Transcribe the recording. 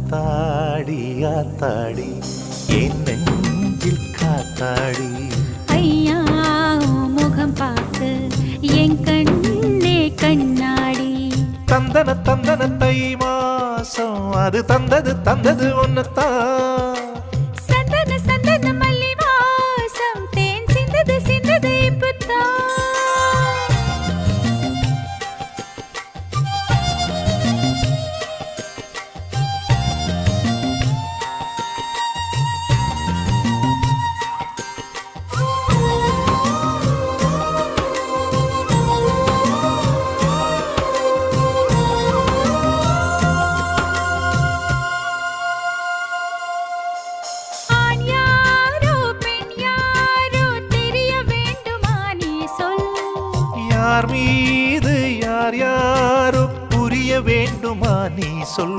ஆத்தாடி ஆத்தாடி என் நெஞ்சில் காத்தாடி ஐயா முகம் பார்த்து என் கண்ணே கண்ணாடி தந்தன தந்தன தை மாசம் அது தந்தது ஒன்னத்தான் சந்தன சந்தன மல்லி வாசம் தேன் சிந்தது இப்பத்தான் யார் மீது யார் யாரோ புரிய வேண்டுமா நீ சொல்